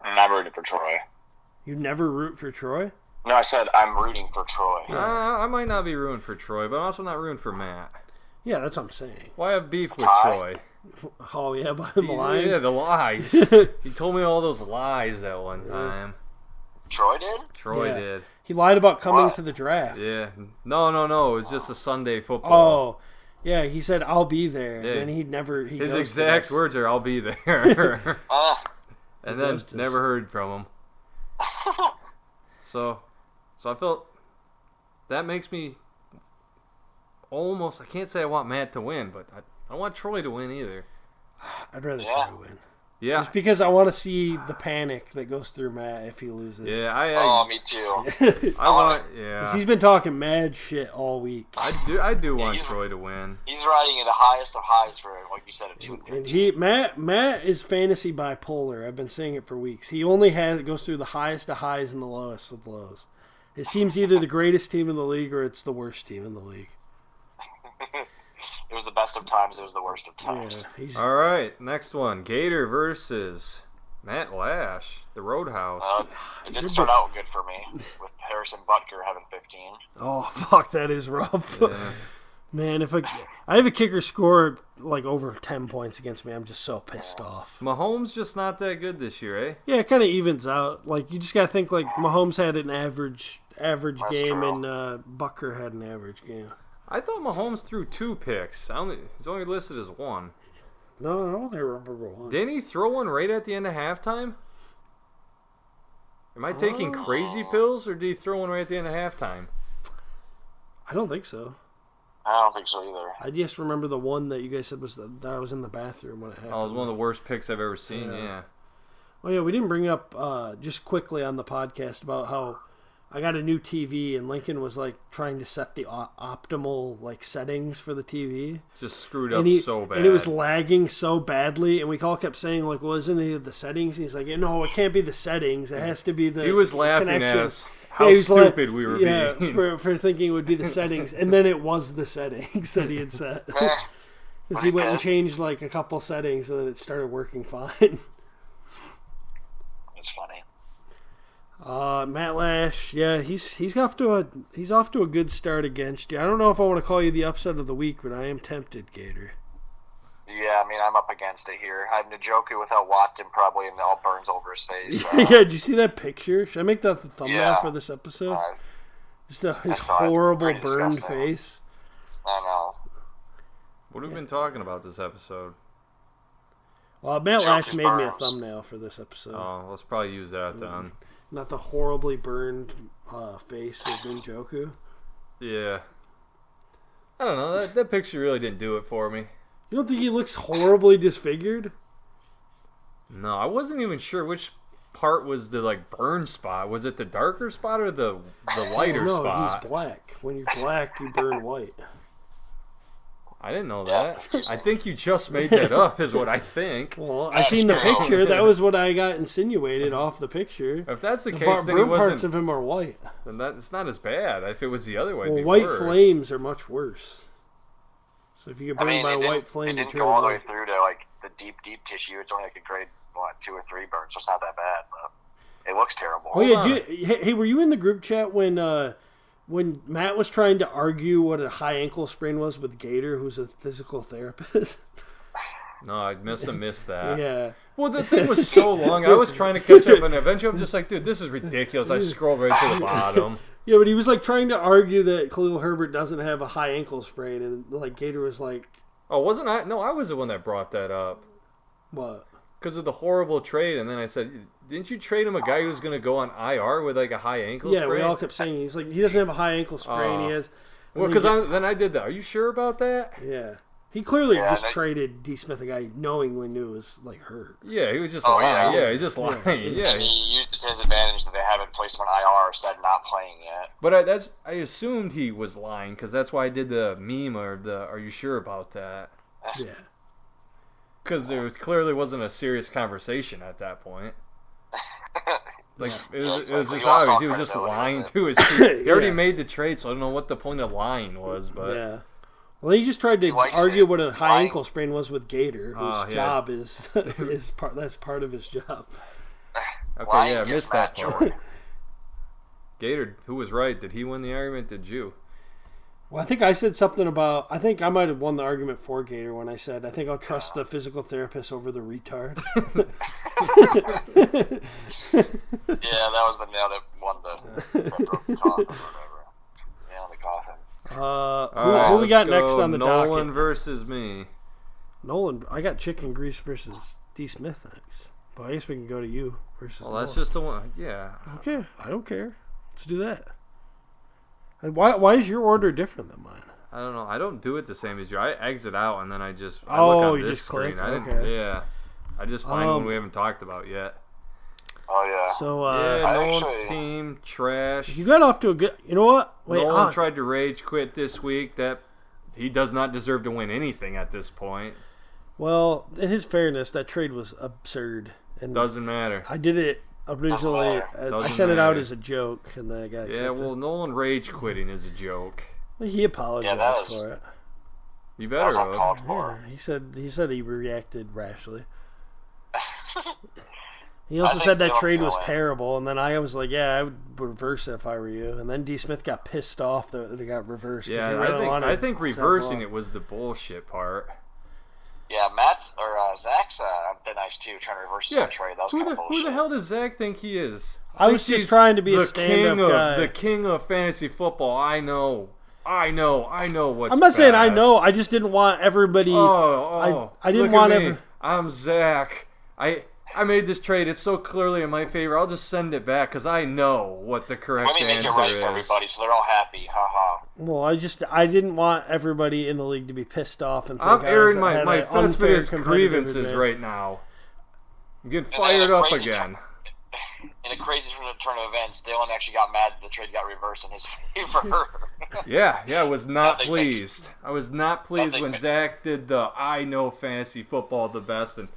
I'm not rooting for Troy. You never root for Troy? No, I said I'm rooting for Troy. I might not be rooting for Troy, but I'm also not rooting for Matt. Yeah, that's what I'm saying. Why have beef with Troy? Oh, yeah, by the line? Yeah, the lies. He told me all those lies that one time. Troy did? Troy did. He lied about coming to the draft. Yeah. No. It was just a Sunday football. Oh, yeah, he said, I'll be there. Yeah. And then his exact words are, I'll be there. And then never heard from him. So I felt that makes me almost, I can't say I want Matt to win, but I don't want Troy to win either. I'd rather Troy win. Yeah. Just because I want to see the panic that goes through Matt if he loses. Yeah, me too. Because he's been talking mad shit all week. I do want Troy to win. He's riding at the highest of highs for, like you said, a 2 and Matt is fantasy bipolar. I've been saying it for weeks. He only goes through the highest of highs and the lowest of lows. His team's either the greatest team in the league or it's the worst team in the league. It was the best of times. It was the worst of times. Yeah, all right, next one. Gator versus Matt Lash, the Roadhouse. It didn't start out good for me with Harrison Butker having 15. Oh, fuck, that is rough. Yeah. Man, if I have a kicker score like over 10 points against me, I'm just so pissed off. Mahomes just not that good this year, eh? Yeah, it kind of evens out. Like, you just got to think like Mahomes had an average game true. and Butker had an average game. I thought Mahomes threw 2 picks. He's only listed as 1. No, I only remember 1. Didn't he throw one right at the end of halftime? Am I taking crazy pills, or did he throw one right at the end of halftime? I don't think so. I don't think so either. I just remember the one that you guys said was that I was in the bathroom when it happened. Oh, it was one of the worst picks I've ever seen, yeah. Well, yeah, we didn't bring up just quickly on the podcast about how I got a new TV, and Lincoln was like trying to set the optimal like settings for the TV. Just screwed up so bad. And it was lagging so badly, and we all kept saying like, well, isn't it the settings? And he's like, no, it can't be the settings. It has to be the. He was laughing connection. at us. How stupid we were being. for thinking it would be the settings, and then it was the settings that he had set. Because he went and changed like a couple settings, and then it started working fine. It's funny. Matt Lash, yeah, he's off to a good start against you. I don't know if I want to call you the upset of the week, but I am tempted, Gator. Yeah, I mean, I'm up against it here. I have Njoku without Watson probably, and it all burns over his face. Yeah, did you see that picture? Should I make that the thumbnail for this episode? Just his horrible burned face. I know. What have we been talking about this episode? Well, Matt Lash made me a thumbnail for this episode. Oh, let's probably use that then. Not the horribly burned face of Njoku. Yeah. I don't know. That picture really didn't do it for me. You don't think he looks horribly disfigured? No, I wasn't even sure which part was the like burn spot. Was it the darker spot or the lighter spot? No, he's black. When you're black, you burn white. I didn't know that. I think you just made that up, is what I think. Well, I seen the picture. That was what I got insinuated off the picture. If that's the case, then burn parts of him are white. Then it's not as bad. If it was the other way, well, it'd be white worse. flames are much worse. So if you get burned by a white flame, it didn't go all the way through to like the deep tissue. It's only like a grade 2 or 3 burn, so it's not that bad. But it looks terrible. Oh yeah, hey, were you in the group chat when Matt was trying to argue what a high ankle sprain was with Gator, who's a physical therapist? No, I must have missed that. Yeah. Well, the thing was so long. I was trying to catch up, and eventually I'm just like, dude, this is ridiculous. I scrolled right to the bottom. Yeah, but he was like trying to argue that Khalil Herbert doesn't have a high ankle sprain, and like Gator was like, "Oh, wasn't I? No, I was the one that brought that up." What? Because of the horrible trade, and then I said, "Didn't you trade him a guy who's going to go on IR with like a high ankle sprain?" Yeah, we all kept saying he's like he doesn't have a high ankle sprain. He has. Well, because then I did that. Are you sure about that? Yeah. He clearly just traded D. Smith, a guy knowingly knew it was like hurt. Yeah, he was just lying. Yeah, he's just lying. Yeah. And he used it to his advantage that they haven't placed him on IR or said not playing yet. But I assumed he was lying because that's why I did the meme or the "Are you sure about that?" Yeah. Because there clearly wasn't a serious conversation at that point. Like it was just obvious. He was just lying to his team. He already made the trade, so I don't know what the point of lying was. But yeah. Well, he just tried to argue what a high ankle sprain was with Gator, whose job is that's part of his job. Okay, yeah, I missed that part. Gator, who was right? Did he win the argument? Did you? Well, I think I said something about. I think I might have won the argument for Gator when I said I think I'll trust the physical therapist over the retard. Yeah, that was the nail that won the broke the coffin or whatever. Nail in the coffin. Who we got next on the docket? Nolan versus me. Nolan, I got Chicken Grease versus D. Smith next. But I guess we can go to you versus Well, that's just the one. Yeah. Okay, I don't care. Let's do that. Why is your order different than mine? I don't know. I don't do it the same as you. I exit out and then I look you on this just screen. click? Okay. Yeah. I just find one we haven't talked about yet. Oh, yeah. So, Nolan's team, trash. You got off to a good... You know what? Wait, Nolan tried to rage quit this week. That he does not deserve to win anything at this point. Well, in his fairness, that trade was absurd. And doesn't matter. I did it originally... I sent it out as a joke, and then I got accepted. Yeah, well, Nolan rage quitting is a joke. He apologized for it. You better have. Yeah, he said he reacted rashly. He also said that trade was terrible, and then I was like, yeah, I would reverse it if I were you. And then D. Smith got pissed off that it got reversed. Yeah, I think reversing it was the bullshit part. Yeah, Zach's been nice too, trying to reverse that trade. That was who the hell does Zach think he is? I was just trying to be a stand-up guy. The king of fantasy football. I know what's I'm not saying I best. know. I just didn't want everybody. I didn't want I'm Zach. I made this trade. It's so clearly in my favor. I'll just send it back because I know what the correct answer is. Let me make it right for everybody so they're all happy. Ha ha. Well, I didn't want everybody in the league to be pissed off and think I'm airing my Festivus grievances right now. I'm getting fired up again. in a crazy turn of events, Dylan actually got mad that the trade got reversed in his favor. Yeah, I was not pleased. I was not pleased when Zach did the I know fantasy football the best, and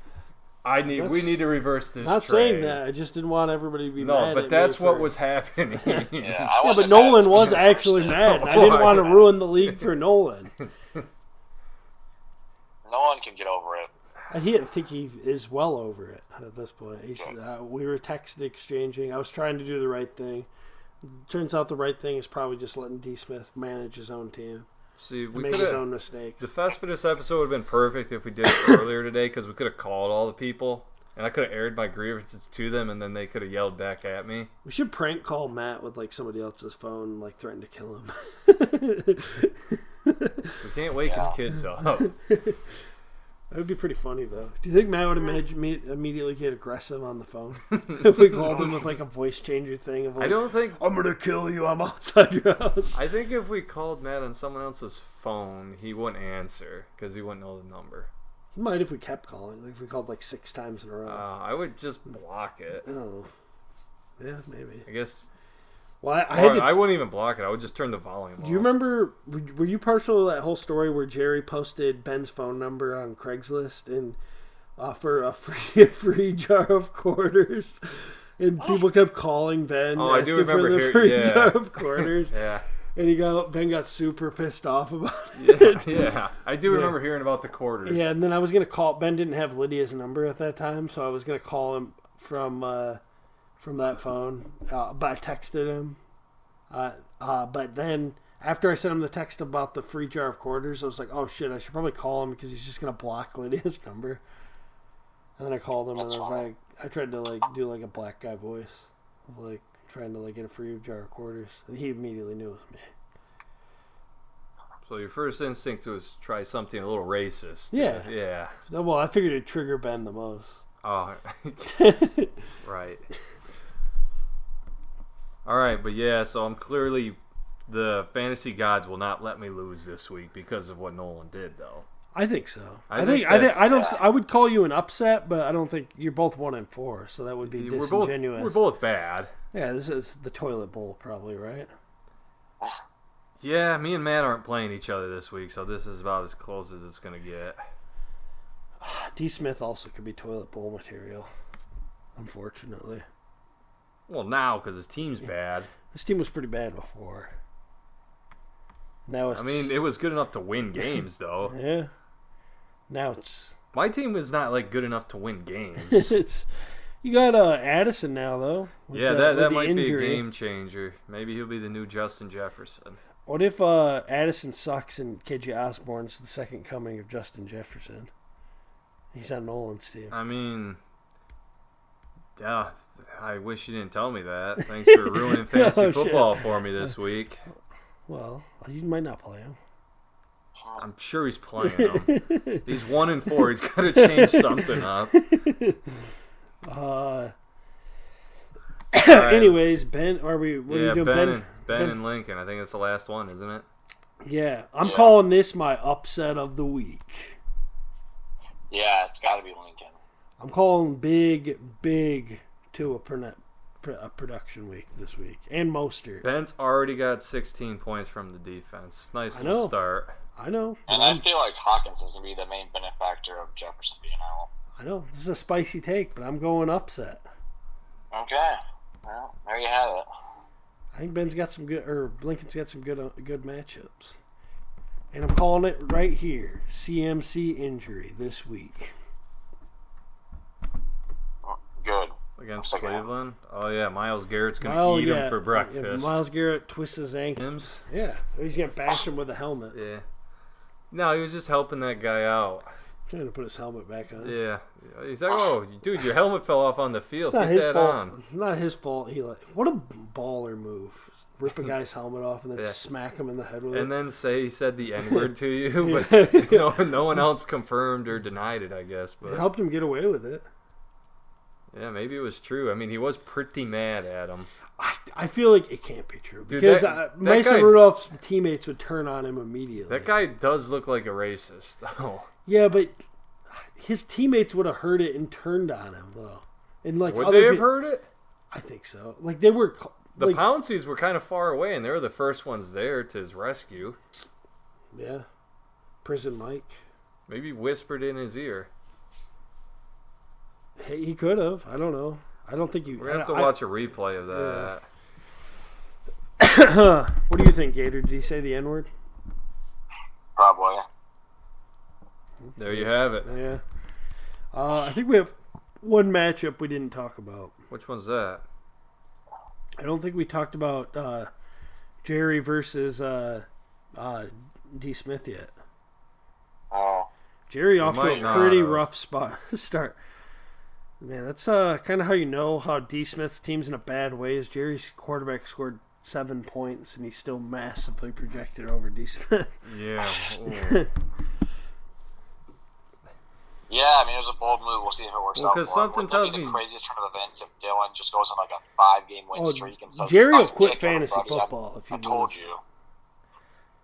we need to reverse this not trade. Saying that. I just didn't want everybody to be mad. No, but that's what was happening. Yeah, but Nolan was actually mad. And I didn't want to ruin the league for Nolan. Nolan can get over it. I think he is well over it at this point. We were text exchanging. I was trying to do the right thing. Turns out the right thing is probably just letting D. Smith manage his own team. See, we make his own mistakes. The Festivus episode would have been perfect if we did it earlier today, because we could have called all the people, and I could have aired my grievances to them, and then they could have yelled back at me. We should prank call Matt with somebody else's phone, threaten to kill him. We can't wake his kids up. That would be pretty funny, though. Do you think Matt would immediately get aggressive on the phone if we called him with a voice changer thing of I don't think I'm gonna kill you. I'm outside your house. I think if we called Matt on someone else's phone, he wouldn't answer because he wouldn't know the number. He might if we kept calling. If we called 6 times in a row. I would just block it. Oh, yeah, maybe. I guess. Well, I wouldn't even block it. I would just turn the volume off. Do you remember, were you partial to that whole story where Jerry posted Ben's phone number on Craigslist and for a free jar of quarters? And people kept calling Ben asking for the free jar of quarters. Yeah. And Ben got super pissed off about it. Yeah. I do remember hearing about the quarters. Yeah, and then I was going to call, Ben didn't have Lydia's number at that time, so I was going to call him from that phone, but I texted him. But then after I sent him the text about the free jar of quarters, I was like, "Oh shit! I should probably call him because he's just gonna block Lydia's number." And then I called him and I was like, I tried to do a black guy voice, of trying to get a free jar of quarters, and he immediately knew it was me. So your first instinct was try something a little racist. Yeah. Yeah. Well, I figured it'd trigger Ben the most. Oh, right. All right, but yeah, so I'm clearly the fantasy gods will not let me lose this week because of what Nolan did, though. I think so. I would call you an upset, but I don't think you're both 1-4, so that would be disingenuous. We're both bad. Yeah, this is the toilet bowl, probably, right? Yeah, me and Matt aren't playing each other this week, so this is about as close as it's going to get. D. Smith also could be toilet bowl material, unfortunately. Well, now, because his team's bad. His team was pretty bad before. Now it's... it was good enough to win games, though. Yeah. Now it's... My team is not, good enough to win games. You got Addison now, though. Yeah, that might be a game changer. Maybe he'll be the new Justin Jefferson. What if Addison sucks and KJ Osborne's the second coming of Justin Jefferson? He's on Nolan's team. Yeah, I wish you didn't tell me that. Thanks for ruining fantasy football for me this week. Well, he might not play him. I'm sure he's playing him. He's 1-4. He's got to change something up. Anyways, Ben, what are we doing? Ben and Lincoln. I think it's the last one, isn't it? Yeah, I'm calling this my upset of the week. Yeah, it's got to be Lincoln. I'm calling big to a production week this week. And Mostert. Ben's already got 16 points from the defense. Nice little start. I know. And I feel like Hawkins is going to be the main benefactor of Jefferson being out. I know. This is a spicy take, but I'm going upset. Okay. Well, there you have it. I think Lincoln's got some good matchups. And I'm calling it right here. CMC injury this week. Good. Against Cleveland? Oh, yeah. Myles Garrett's going to eat him for breakfast. Yeah, Myles Garrett twists his ankles. Yeah. He's going to bash him with a helmet. Yeah. No, he was just helping that guy out. Trying to put his helmet back on. Yeah. He's like, oh, dude, your helmet fell off on the field. It's not Get his that fault. on. It's not his fault. What a baller move. Rip a guy's helmet off and then smack him in the head with it. And then say he said the N-word to you, but no one else confirmed or denied it, I guess. But it helped him get away with it. Yeah, maybe it was true. He was pretty mad at him. I feel like it can't be true. Dude, because that Mason guy, Rudolph's teammates would turn on him immediately. That guy does look like a racist, though. Yeah, but his teammates would have heard it and turned on him, though. And would they have heard it? I think so. Like, they were... The Pounceys were kind of far away, and they were the first ones there to his rescue. Yeah. Prison Mike. Maybe whispered in his ear. Hey, he could have. I don't know. I don't think you... We're going to have to watch a replay of that. Yeah. What do you think, Gator? Did he say the N-word? Probably. There you have it. Yeah. I think we have one matchup we didn't talk about. Which one's that? I don't think we talked about Jerry versus D. Smith yet. Oh. Jerry off to a pretty rough start. Man, that's kind of how you know how D. Smith's team's in a bad way. Is Jerry's quarterback scored 7 points and he's still massively projected over D. Smith. Yeah. Yeah, I mean, it was a bold move. We'll see if it works out. Because something tells me the craziest turn of events if Dylan just goes on like a 5-game win streak and says, Jerry will quit fantasy football if you told you.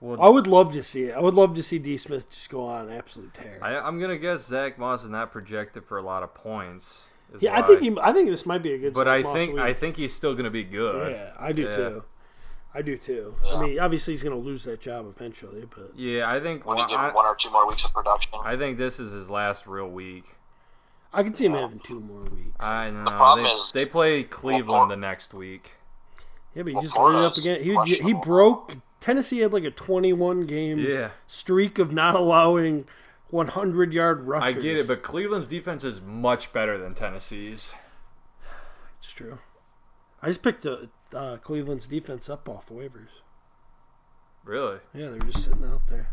Well, I would love to see it. I would love to see D. Smith just go on an absolute tear. I'm gonna guess Zach Moss is not projected for a lot of points. Yeah, I think this might be a good. But I think he's still gonna be good. Yeah, I do too. Yeah. I mean, obviously he's gonna lose that job eventually, but yeah, I think when you give him 1 or 2 more weeks of production. I think this is his last real week. I can see him having 2 more weeks. I know. The problem is they play Cleveland the next week. Yeah, but he just lit it up again. He broke. Tennessee had like a 21-game streak of not allowing 100-yard rushers. I get it, but Cleveland's defense is much better than Tennessee's. It's true. I just picked Cleveland's defense up off waivers. Really? Yeah, they're just sitting out there.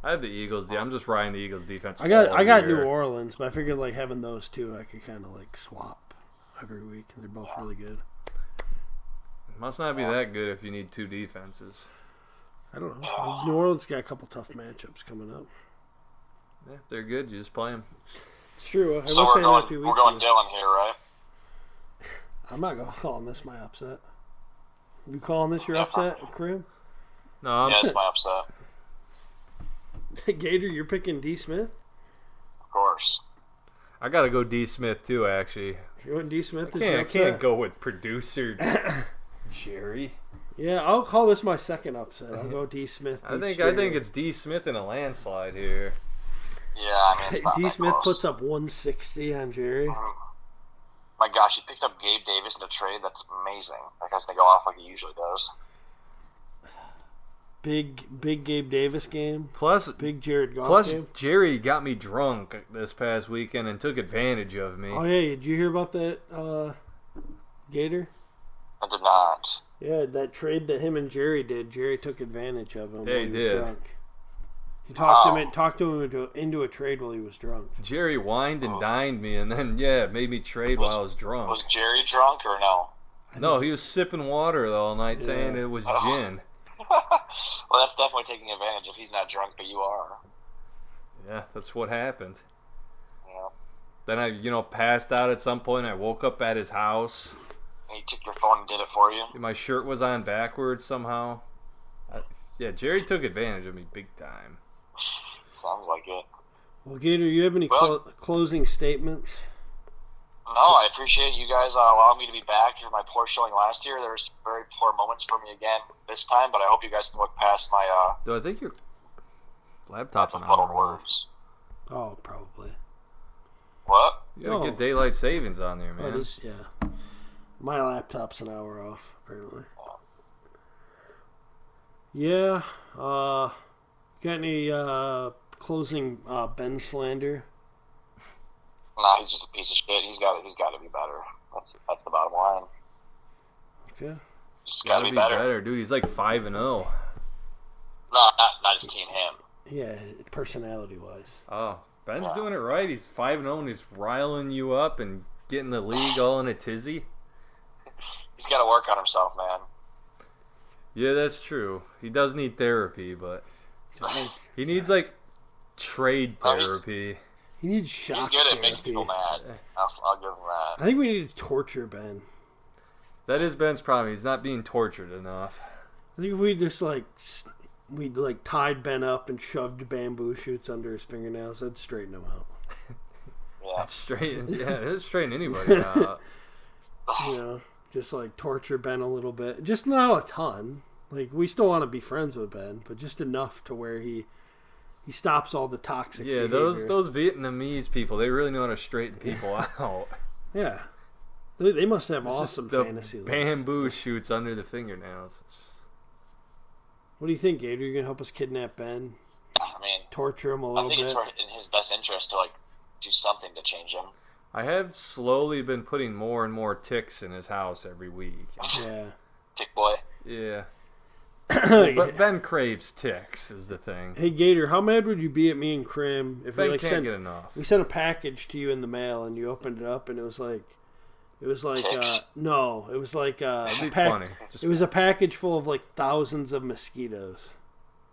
I have the Eagles. I'm just riding the Eagles defense. I got New Orleans, but I figured like having those two, I could kind of like swap every week. They're both really good. It must not be that good if you need 2 defenses. I don't know. New Orleans got a couple tough matchups coming up. Yeah, if they're good, you just play them. It's true. I was saying that a few weeks ago. We're going Dylan here, right? I'm not going to call this my upset. You calling this your upset, Kareem? No. Yeah, it's my upset. Gator, you're picking D. Smith? Of course. I got to go D. Smith, too, actually. You're going D. Smith? I can't go with producer Jerry. Yeah, I'll call this my second upset. I'll go D. Smith. I think it's D. Smith in a landslide here. Yeah, I mean, D. Smith puts up 160 on Jerry. My gosh, he picked up Gabe Davis in a trade. That's amazing. That guy's gonna go off like he usually does. Big Gabe Davis game. Plus big Jared Goff game. Jerry got me drunk this past weekend and took advantage of me. Oh yeah, did you hear about that, Gator? I did not. Yeah, that trade that him and Jerry did. Jerry took advantage of him while he was drunk. He talked him into a trade while he was drunk. Jerry wined and dined me, and then made me trade while I was drunk. Was Jerry drunk or no? No, he was sipping water all night, saying it was gin. Well, that's definitely taking advantage if he's not drunk, but you are. Yeah, that's what happened. Yeah. Then I, passed out at some point. I woke up at his house. And he took your phone and did it for you? My shirt was on backwards somehow. Jerry took advantage of me big time. Sounds like it. Well, Gator, you have any closing statements? No, I appreciate you guys allowing me to be back after my poor showing last year. There were some very poor moments for me again this time, but I hope you guys can look past my... Do I think your laptop's an hour words? Oh, probably. What? You gotta get daylight savings on there, man. My laptop's an hour off, apparently. Yeah. Got any closing Ben slander? Nah, he's just a piece of shit. He's got to be better. That's the bottom line. Okay. He's got to be better, dude. He's like 5-0. No, not his team. Him. Yeah, personality-wise. Oh, Ben's doing it right. He's 5-0 and he's riling you up and getting the league all in a tizzy. He's got to work on himself, man. Yeah, that's true. He does need therapy, but he needs like trade therapy. He needs shock He's good therapy. at making people mad. I'll give him that. I think we need to torture Ben. That is Ben's problem. He's not being tortured enough. I think if we just we tied Ben up and shoved bamboo shoots under his fingernails, that'd straighten him out. That'd straighten anybody out. Just like torture Ben a little bit. Just not a ton. Like, we still want to be friends with Ben, but just enough to where he stops all the toxic behavior. Those Vietnamese people, they really know how to straighten people out. Yeah. They must have awesome fantasy lives. Bamboo shoots under the fingernails. What do you think, Gator? You going to help us kidnap Ben? I mean, torture him a little bit? I think it's in his best interest to, like, do something to change him. I have slowly been putting more and more ticks in his house every week. Yeah. Tick boy. Yeah. But Ben craves ticks is the thing. Hey Gator, how mad would you be at me and Krim if Ben we can't get enough? We sent a package to you in the mail and you opened it up and it was like no, it was like funny. It was a package full of like thousands of mosquitoes,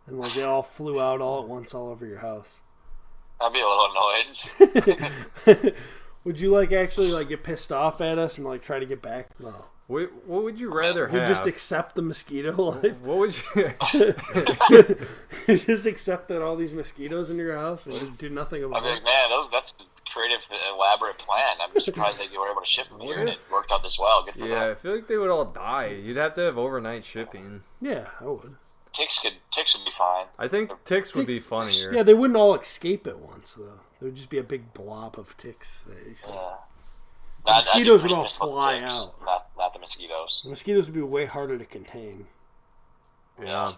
and like they all flew out all at once all over your house. I'd be a little annoyed. Would you like actually like get pissed off at us and like try to get back? No. What would you rather have? You just accept the mosquito life? What would you... You just accept that all these mosquitoes in your house and just do nothing about it? I mean, man, that's a creative, elaborate plan. I'm surprised they were able to ship them here and it worked out this well. Good for them. I feel like they would all die. You'd have to have overnight shipping. Yeah, I would. Ticks would be fine. I think ticks would be funnier. Yeah, they wouldn't all escape at once, though. There would just be a big blob of ticks. Yeah. The mosquitoes would all fly out. Not the mosquitoes. The mosquitoes would be way harder to contain. Yeah.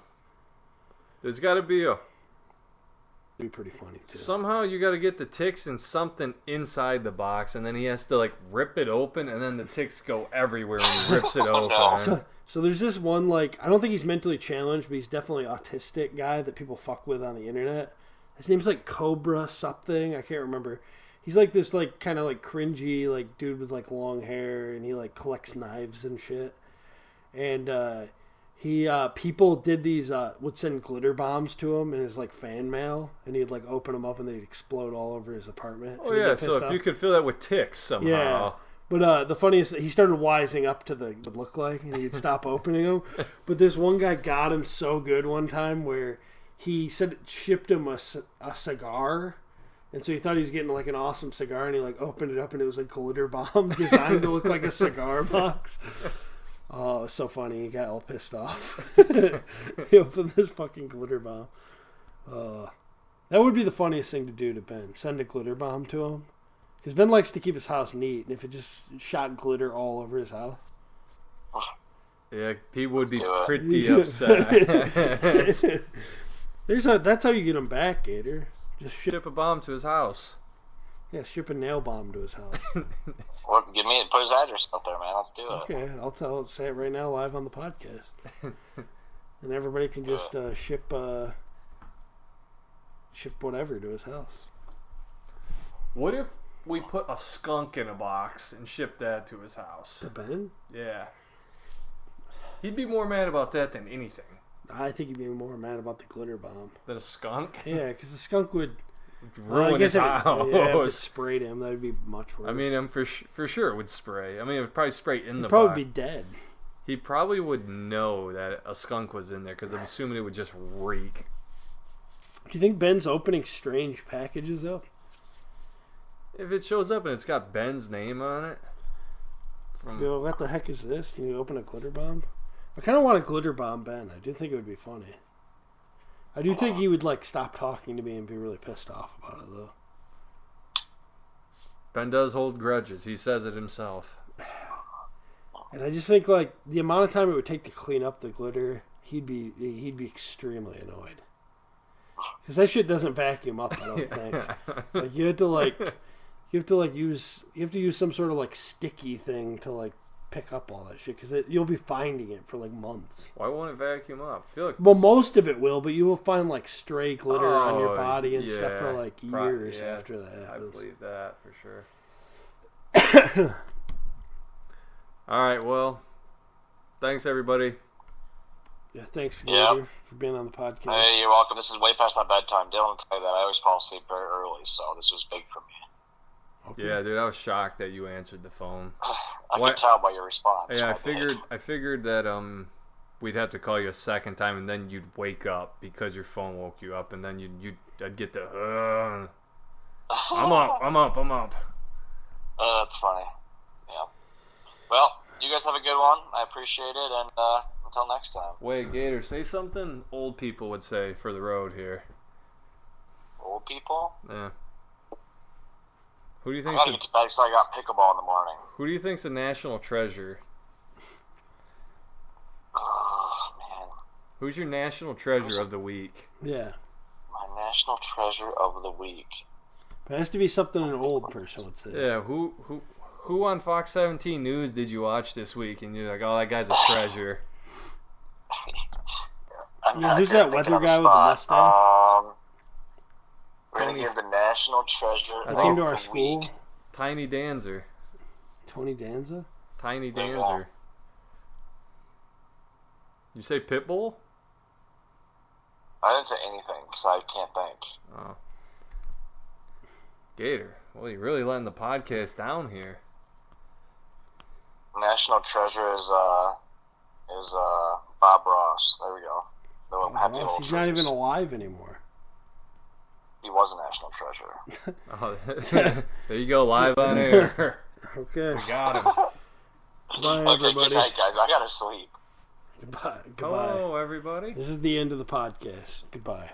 There's got to be It'd be pretty funny, too. Somehow you got to get the ticks in something inside the box, and then he has to, like, rip it open, and then the ticks go everywhere when he rips it open. No. So there's this one, like, I don't think he's mentally challenged, but he's definitely an autistic guy that people fuck with on the internet. His name's, like, Cobra something. I can't remember. He's, like, this, like, kind of, like, cringy, like, dude with, like, long hair, and he, like, collects knives and shit. And, people did these, would send glitter bombs to him in his, like, fan mail, and he'd, like, open them up and they'd explode all over his apartment. Oh, yeah, so if you could fill that with ticks somehow. Yeah. But the funniest, he started wising up to the would look like, and he'd stop opening them. But this one guy got him so good one time where he said it shipped him a cigar, and so he thought he was getting like an awesome cigar, and he like opened it up, and it was a glitter bomb designed to look like a cigar box. Oh, it was so funny. He got all pissed off. He opened this fucking glitter bomb. That would be the funniest thing to do to Ben. Send a glitter bomb to him. Because Ben likes to keep his house neat, and if it just shot glitter all over his house... Yeah, he would be pretty upset. That's how you get him back, Gator. Just ship a bomb to his house. Yeah, ship a nail bomb to his house. Well, put his address up there, man. Let's do it. Okay, I'll say it right now live on the podcast. And everybody can just ship whatever to his house. What if we put a skunk in a box and ship that to his house? To Ben? Yeah. He'd be more mad about that than anything. I think he'd be more mad about the glitter bomb. Than a skunk? Yeah, because the skunk would ruin his house. If it sprayed him, that would be much worse. I mean, for sure it would spray. I mean, it would probably spray in the box. He'd probably be dead. He probably would know that a skunk was in there because I'm assuming it would just reek. Do you think Ben's opening strange packages up? If it shows up and it's got Ben's name on it. Yo, what the heck is this? Can you open a glitter bomb? I kind of want to glitter bomb Ben. I do think it would be funny. I do think he would like stop talking to me and be really pissed off about it, though. Ben does hold grudges. He says it himself. And I just think like the amount of time it would take to clean up the glitter, he'd be extremely annoyed. Because that shit doesn't vacuum up. I don't think. Like you have to use some sort of like sticky thing to like pick up all that shit because you'll be finding it for like months. Why won't it vacuum up? I feel like most of it will, but you will find like stray glitter on your body and stuff for like years after that. I believe that for sure. All right, well, thanks everybody. Yeah, thanks Gator, for being on the podcast. Hey, you're welcome. This is way past my bedtime. Dylan will tell you that I always fall asleep very early, so this was big for me. Okay. Yeah, dude, I was shocked that you answered the phone. I could tell by your response. Yeah, I figured that we'd have to call you a second time, and then you'd wake up because your phone woke you up, and then I'd get the I'm up. That's funny. Yeah. Well, you guys have a good one. I appreciate it, and until next time. Wait, Gator, say something old people would say for the road here. Old people? Yeah. Who do you think? I gotta get to bed because I got pickleball in the morning. Who do you think's a national treasure? Oh man. Who's your national treasure of the week? Yeah. My national treasure of the week. It has to be something an old person would say. Yeah. Who on Fox 17 News did you watch this week? And you're like, oh, that guy's a treasure. Who's that weather guy with the mustache? We're going to give the national treasure I came to our school. week. Tiny Danzer. Tony Danza? Tiny Danzer. You say Pitbull? I didn't say anything because I can't think. Oh. Gator. Well, you're really letting the podcast down here. National treasure is Bob Ross. There we go. He's not even alive anymore. He was a national treasure. Oh, there you go, live on air. Okay. We got him. Bye, Okay, everybody. good night, guys. I gotta sleep. Goodbye. Hello, everybody. This is the end of the podcast. Goodbye.